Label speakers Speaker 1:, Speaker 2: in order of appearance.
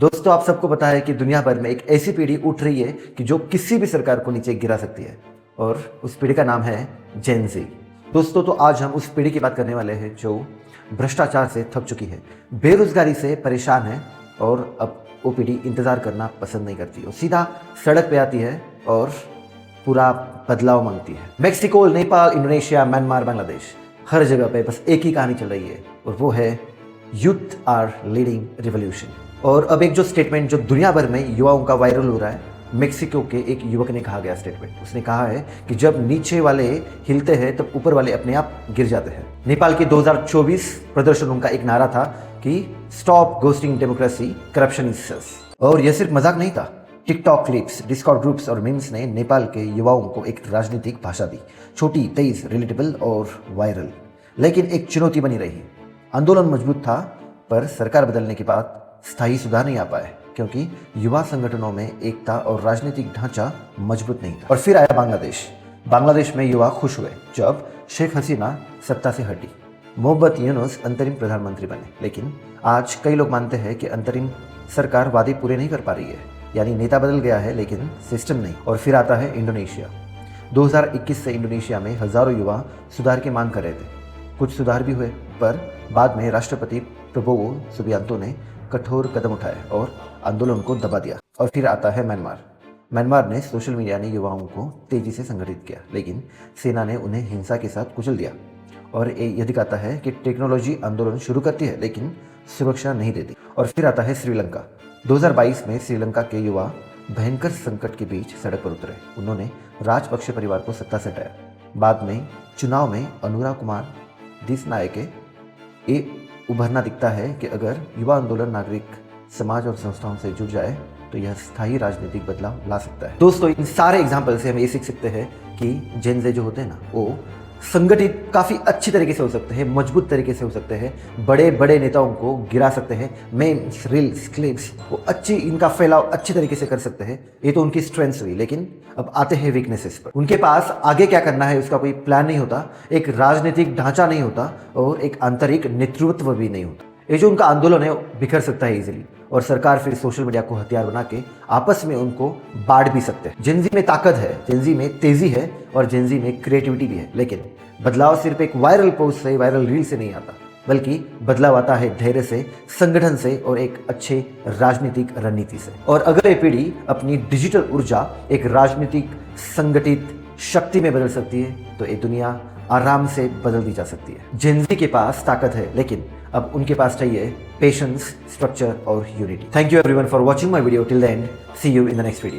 Speaker 1: दोस्तों, आप सबको पता है कि दुनिया भर में एक ऐसी पीढ़ी उठ रही है कि जो किसी भी सरकार को नीचे गिरा सकती है, और उस पीढ़ी का नाम है जेन ज़ी। दोस्तों, तो आज हम उस पीढ़ी की बात करने वाले हैं जो भ्रष्टाचार से थक चुकी है, बेरोजगारी से परेशान है, और अब वो पीढ़ी इंतजार करना पसंद नहीं करती और सीधा सड़क पे आती है और पूरा बदलाव मांगती है। Mexico, Nepal, Indonesia, Myanmar, Bangladesh, हर जगह पे बस एक ही कहानी चल रही है, और वो है यूथ आर लीडिंग रिवॉल्यूशन। और अब एक जो स्टेटमेंट जो दुनिया भर में युवाओं का वायरल हो रहा है, मेक्सिको के एक युवक ने कहा गया स्टेटमेंट। उसने कहा है कि जब नीचे वाले हिलते हैं तब ऊपर वाले अपने आप गिर जाते हैं। नेपाल के 2024 प्रदर्शनों का एक नारा था कि stop ghosting democracy, corruption is sus. और यह सिर्फ मजाक नहीं था। टिकटॉक क्लिप्स, डिस्कॉर्ड ग्रुप्स और मीम्स ने नेपाल के युवाओं को एक राजनीतिक भाषा दी, छोटी, तेज, रिलेटेबल और वायरल। लेकिन एक चुनौती बनी रही। आंदोलन मजबूत था, पर सरकार बदलने के बाद स्थायी सुधार नहीं आ पाए, क्योंकि युवा संगठनों में एकता और राजनीतिक ढांचा मजबूत नहीं था। और फिर आया बांग्लादेश में युवा खुश हुए जब शेख हसीना सत्ता से हटी, मोहम्मद यूनुस अंतरिम प्रधानमंत्री बने। लेकिन आज कई लोग मानते हैं कि अंतरिम सरकार वादे पूरे नहीं कर पा रही है, यानी नेता बदल गया है लेकिन सिस्टम नहीं। और फिर आता है इंडोनेशिया। 2021 से इंडोनेशिया में हजारों युवा सुधार की मांग कर रहे थे। कुछ सुधार भी हुए, पर बाद में राष्ट्रपति प्रबोवो सुबियांतो ने कठोर कदम उठाए और आंदोलन को दबा दिया। और फिर आता है म्यांमार ने सोशल मीडिया ने युवाओं को तेजी से संगठित किया, लेकिन सेना ने उन्हें हिंसा के साथ कुचल दिया। और यह दिखाता है कि टेक्नोलॉजी आंदोलन शुरू करती है लेकिन सुरक्षा नहीं देती। और फिर आता है श्रीलंका। 2022 में श्रीलंका के युवा भयंकर संकट के बीच सड़क पर उतरे। उन्होंने राजपक्षे परिवार को सत्ता से हटाया। बाद में चुनाव में अनुरा कुमार दिसनायके ये उभरना दिखता है कि अगर युवा आंदोलन नागरिक समाज और संस्थाओं से जुड़ जाए तो यह स्थायी राजनीतिक बदलाव ला सकता है। दोस्तों, इन सारे एग्जाम्पल से हम ये सीख सकते हैं कि जेन ज़े जो होते हैं ना, वो संगठित काफ़ी अच्छी तरीके से हो सकते हैं, मजबूत तरीके से हो सकते हैं, बड़े बड़े नेताओं को गिरा सकते हैं। मेम्स, रील्स, क्लिप्स, वो इनका फैलाव अच्छी तरीके से कर सकते हैं। ये तो उनकी स्ट्रेंथ्स हुई, लेकिन अब आते हैं वीकनेसेस पर। उनके पास आगे क्या करना है उसका कोई प्लान नहीं होता, एक राजनीतिक ढांचा नहीं होता, और एक आंतरिक नेतृत्व भी नहीं होता। ये जो उनका आंदोलन है बिखर सकता है इजीली, और सरकार फिर सोशल मीडिया को हथियार बना के आपस में उनको बांट भी सकते हैं। जेन ज़ी में ताकत है, जेन ज़ी में तेजी है, और जेन ज़ी में क्रिएटिविटी भी है। लेकिन बदलाव सिर्फ एक वायरल पोस्ट से, वायरल रील से नहीं आता, बल्कि बदलाव आता है धैर्य से, संगठन से, और एक अच्छे राजनीतिक रणनीति से। और अगर ये पीढ़ी अपनी डिजिटल ऊर्जा एक राजनीतिक संगठित शक्ति में बदल सकती है तो ये दुनिया आराम से बदल दी जा सकती है। जेन ज़ी के पास ताकत है, लेकिन अब उनके पास चाहिए पेशेंस, स्ट्रक्चर और unity. Thank you everyone for watching my video till the end. See you in the next video.